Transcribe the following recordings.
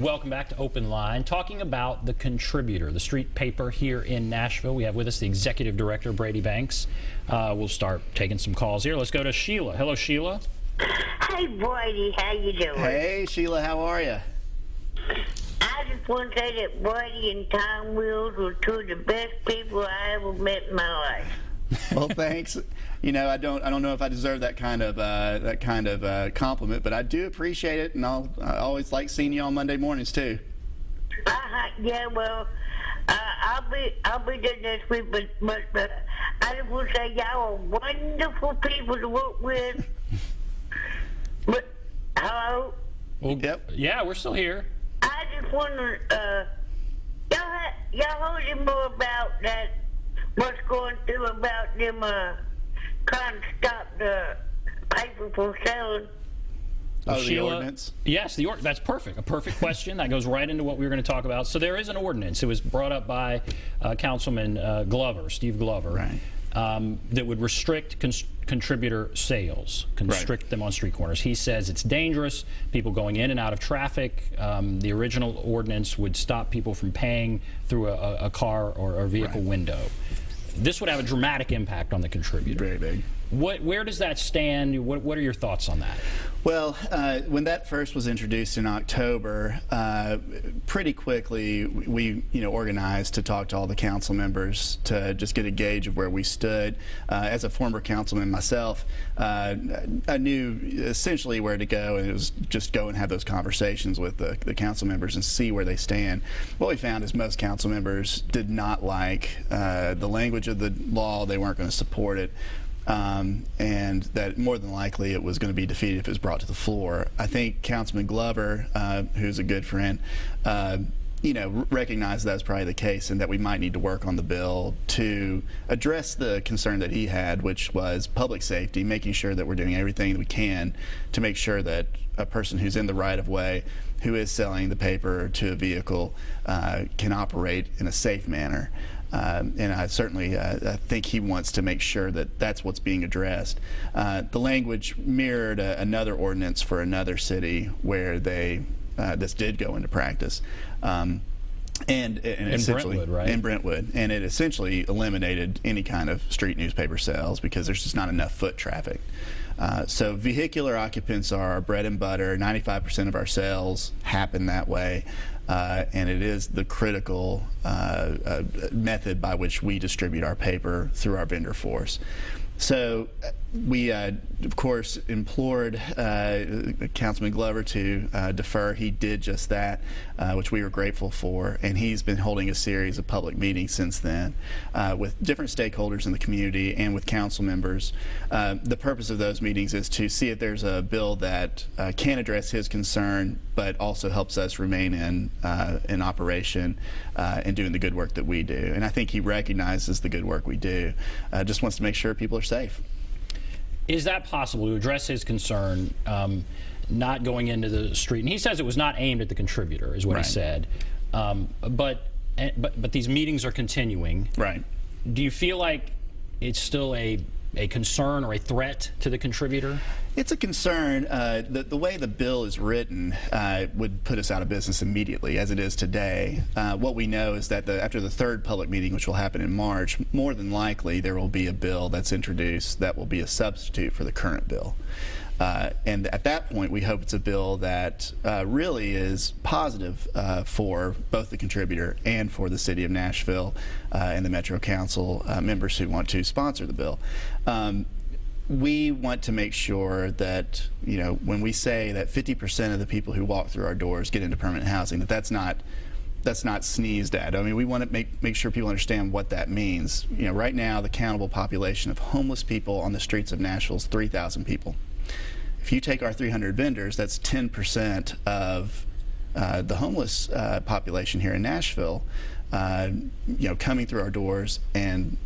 Welcome back to Open Line, talking about the Contributor, the street paper here in Nashville. We have with us the Executive Director, Brady Banks. We'll start taking some calls here. Let's go to Sheila. Hello, Sheila. Hey, Brady, how you doing? Hey, Sheila, how are you? I just want to say that Brady and Tom Wills were two of the best people I ever met in my life. Well, thanks. You know, I don't know if I deserve that kind of compliment, but I do appreciate it, and I always like seeing you on Monday mornings too. Yeah, well, I'll be there next week, but I just want to say y'all are wonderful people to work with. But hello. Well, Yep. Yeah, we're still here. I just wonder, y'all heard any more about that? What's going through about them trying to stop the paper from selling? Oh, Sheila, the ordinance? Yes, that's perfect. A perfect question. That goes right into what we were going to talk about. So there is an ordinance. It was brought up by Councilman Glover, Steve Glover, Right. That would restrict contributor sales, constrict Right. them on street corners. He says it's dangerous, people going in and out of traffic. The original ordinance would stop people from paying through a car or a vehicle Right. window. This would have a dramatic impact on the contributor. Very big. Where does that stand? What are your thoughts on that? Well, when that first was introduced in October, pretty quickly we organized to talk to all the council members to just get a gauge of where we stood. As a former councilman myself, I knew essentially where to go, and it was just go and have those conversations with the council members and see where they stand. What we found is most council members did not like the language of the law. They weren't going to support it. And that more than likely it was going to be defeated if it was brought to the floor. I think Councilman Glover, who's a good friend, recognized that was probably the case and that we might need to work on the bill to address the concern that he had, which was public safety, making sure that we're doing everything that we can to make sure that a person who's in the right-of-way, who is selling the paper to a vehicle, can operate in a safe manner. And I certainly I think he wants to make sure that that's what's being addressed. The language mirrored another ordinance for another city where this did go into practice. And essentially, Brentwood, right? In Brentwood, and it essentially eliminated any kind of street newspaper sales because there's just not enough foot traffic. So vehicular occupants are our bread and butter. 95% of our sales happen that way. And it is the critical method by which we distribute our paper through our vendor force. So we, of course, implored Councilman Glover to defer. He did just that, which we were grateful for, and he's been holding a series of public meetings since then with different stakeholders in the community and with council members. The purpose of those meetings is to see if there's a bill that can address his concern, but also helps us remain in operation and doing the good work that we do. And I think he recognizes the good work we do. Just wants to make sure people are safe. Is that possible to address his concern, not going into the street? And he says it was not aimed at the contributor, is what Right. he said. But these meetings are continuing. Right. Do you feel like it's still a concern or a threat to the contributor? It's a concern. The way the bill is written would put us out of business immediately, as it is today. What we know is that after the third public meeting, which will happen in March, more than likely there will be a bill that's introduced that will be a substitute for the current bill. And at that point, we hope it's a bill that really is positive for both the contributor and for the city of Nashville and the Metro Council members who want to sponsor the bill. We want to make sure that, when we say that 50% of the people who walk through our doors get into permanent housing, that's not sneezed at. I mean, we want to make sure people understand what that means. Right now, the countable population of homeless people on the streets of Nashville is 3,000 people. If you take our 300 vendors, that's 10% of the homeless population here in Nashville, coming through our doors, and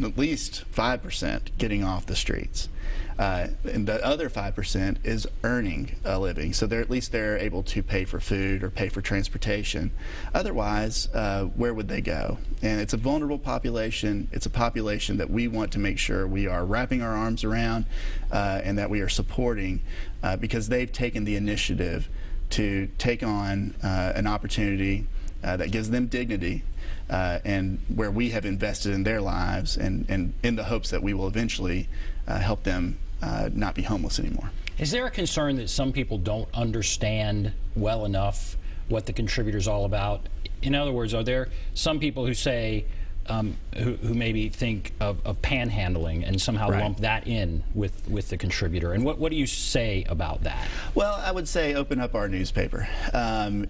at least 5% getting off the streets. And the other 5% is earning a living, so at least they're able to pay for food or pay for transportation. Otherwise, where would they go? And it's a vulnerable population. It's a population that we want to make sure we are wrapping our arms around and that we are supporting because they've taken the initiative to take on an opportunity that gives them dignity, and where we have invested in their lives, and in the hopes that we will eventually help them not be homeless anymore. Is there a concern that some people don't understand well enough what the contributor is all about? In other words, are there some people who say, who maybe think of panhandling and somehow Right. lump that in with the contributor? And what do you say about that? Well, I would say open up our newspaper.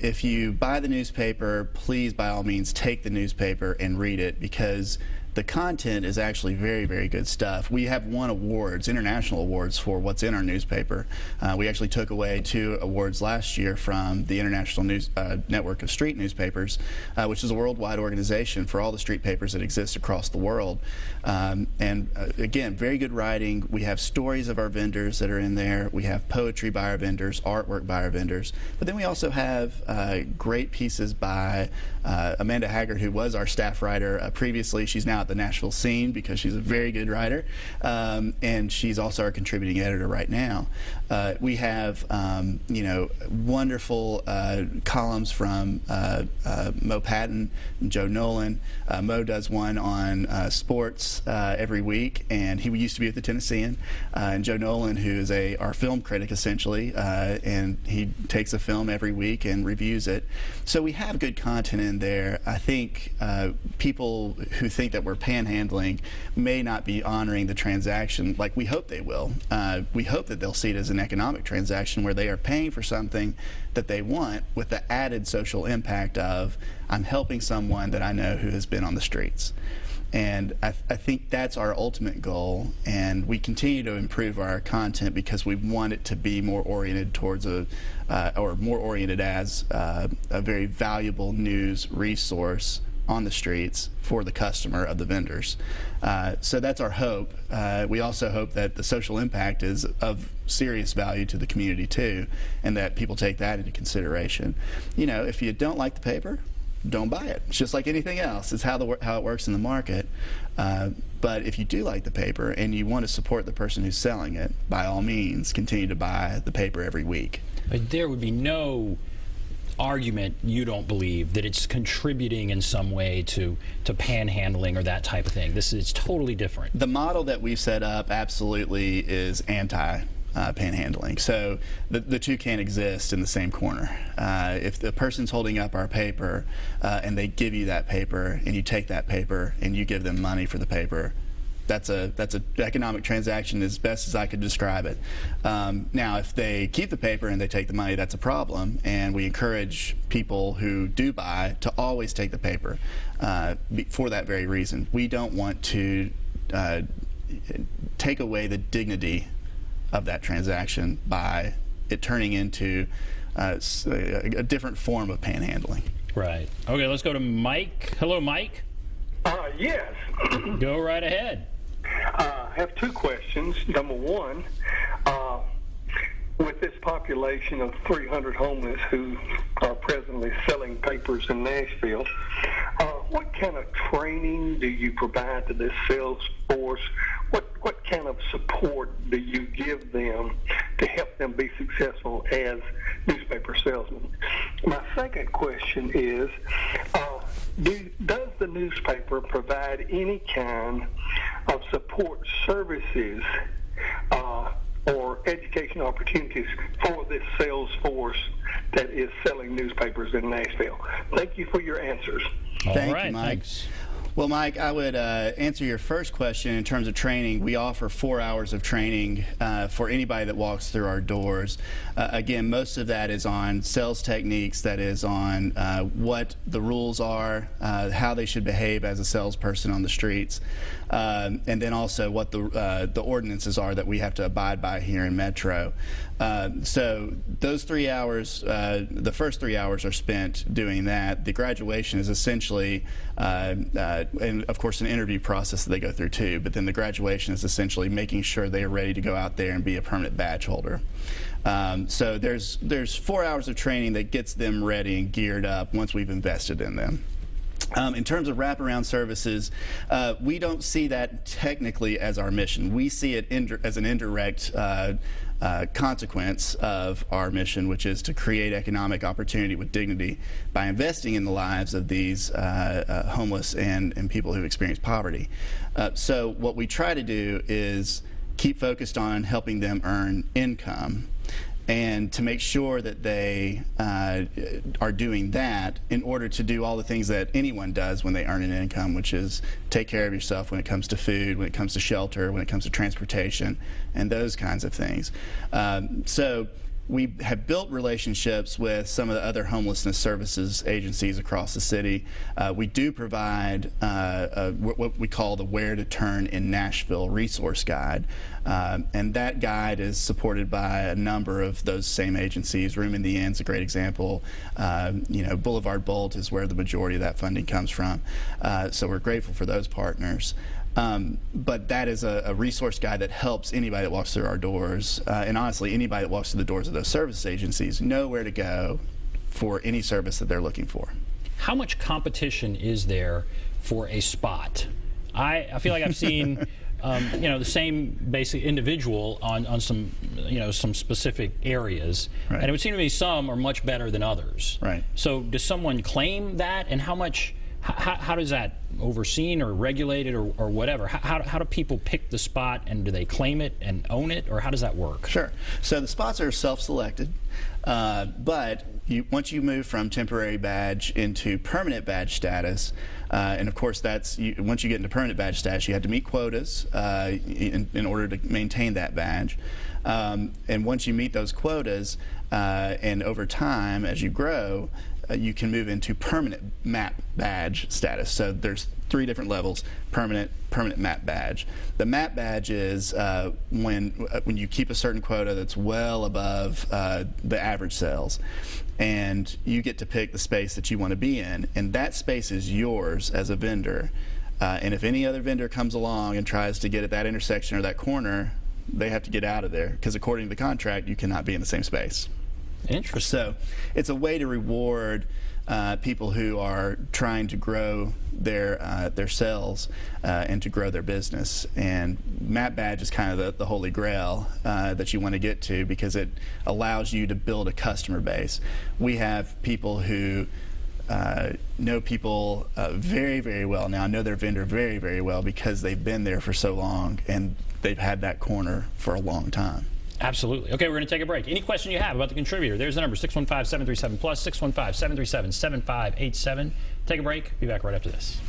If you buy the newspaper, please, by all means, take the newspaper and read it, because the content is actually very, very good stuff. We have won awards, international awards, for what's in our newspaper. We actually took away 2 awards last year from the International Network of Street Newspapers, which is a worldwide organization for all the street papers that exist across the world. Again, very good writing. We have stories of our vendors that are in there. We have poetry by our vendors, artwork by our vendors. But then we also have great pieces by Amanda Haggard, who was our staff writer previously. She's now at the Nashville scene because she's a very good writer, and she's also our contributing editor right now. We have wonderful columns from Mo Patton and Joe Nolan. Mo does one on sports every week, and he used to be with the Tennessean. And Joe Nolan, who is our film critic essentially, and he takes a film every week and reviews it. So we have good content in there. I think people who think that we're panhandling may not be honoring the transaction like we hope they will. We hope that they'll see it as an economic transaction where they are paying for something that they want, with the added social impact of, I'm helping someone that I know who has been on the streets. And I think that's our ultimate goal, and we continue to improve our content because we want it to be more oriented towards or more oriented as a very valuable news resource on the streets for the customer of the vendors. So that's our hope. We also hope that the social impact is of serious value to the community too, and that people take that into consideration. If you don't like the paper, don't buy it. It's just like anything else. It's how it works in the market. But if you do like the paper and you want to support the person who's selling it, by all means, continue to buy the paper every week. But there would be no argument, you don't believe, that it's contributing in some way to panhandling or that type of thing. It's totally different. The model that we've set up absolutely is anti-panhandling. So the two can't exist in the same corner. If the person's holding up our paper and they give you that paper and you take that paper and you give them money for the paper, that's an economic transaction as best as I could describe it. Now, if they keep the paper and they take the money, that's a problem, and we encourage people who do buy to always take the paper for that very reason. We don't want to take away the dignity of that transaction by it turning into a different form of panhandling. Right. Okay, let's go to Mike. Hello, Mike. Yes. Go right ahead. I have 2 questions. Number 1, with this population of 300 homeless who are presently selling papers in Nashville, what kind of training do you provide to this sales force? What kind of support do you give them to help them be successful as newspaper salesmen? My second question is, does the newspaper provide any kind of support services or education opportunities for this sales force that is selling newspapers in Nashville? Thank you for your answers. Thank right, you, Mike. thanks. Well, Mike, I would answer your first question in terms of training. We offer 4 hours of training for anybody that walks through our doors. Again, most of that is on sales techniques, that is on what the rules are, how they should behave as a salesperson on the streets, and then also what the ordinances are that we have to abide by here in Metro. So those 3 hours, the first 3 hours are spent doing that. The graduation is essentially, and of course an interview process that they go through too, but then the graduation is essentially making sure they are ready to go out there and be a permanent badge holder. So there's 4 hours of training that gets them ready and geared up once we've invested in them. In terms of wraparound services, we don't see that technically as our mission. We see it as an indirect consequence of our mission, which is to create economic opportunity with dignity by investing in the lives of these homeless and people who experience poverty. So what we try to do is keep focused on helping them earn income, and to make sure that they are doing that in order to do all the things that anyone does when they earn an income, which is take care of yourself when it comes to food, when it comes to shelter, when it comes to transportation, and those kinds of things. So we have built relationships with some of the other homelessness services agencies across the city. We do provide what we call the Where to Turn in Nashville resource guide. And that guide is supported by a number of those same agencies. Room in the Inn's a great example. Boulevard Bolt is where the majority of that funding comes from. So we're grateful for those partners. But that is a resource guide that helps anybody that walks through our doors, and honestly, anybody that walks through the doors of those service agencies know where to go for any service that they're looking for. How much competition is there for a spot? I feel like I've seen the same basic individual on some some specific areas, right. And it would seem to me some are much better than others. Right. So does someone claim that, and how much? How does that overseen or regulated or whatever? How do people pick the spot, and do they claim it and own it, or how does that work? Sure. So the spots are self-selected, but once you move from temporary badge into permanent badge status, and of course once you get into permanent badge status, you have to meet quotas in order to maintain that badge. And once you meet those quotas, and over time, as you grow, you can move into permanent MAP badge status. So there's 3 different levels: permanent MAP badge. The MAP badge is when you keep a certain quota that's well above the average sales, and you get to pick the space that you want to be in, and that space is yours as a vendor. And if any other vendor comes along and tries to get at that intersection or that corner, they have to get out of there, because according to the contract, you cannot be in the same space. Interesting. So it's a way to reward people who are trying to grow their sales and to grow their business. And MAP badge is kind of the holy grail that you want to get to, because it allows you to build a customer base. We have people who know people very, very well now, know their vendor very, very well, because they've been there for so long and they've had that corner for a long time. Absolutely. Okay, we're going to take a break. Any question you have about the contributor, there's the number, 615-737-PLUS, 615-737-7587. Take a break. Be back right after this.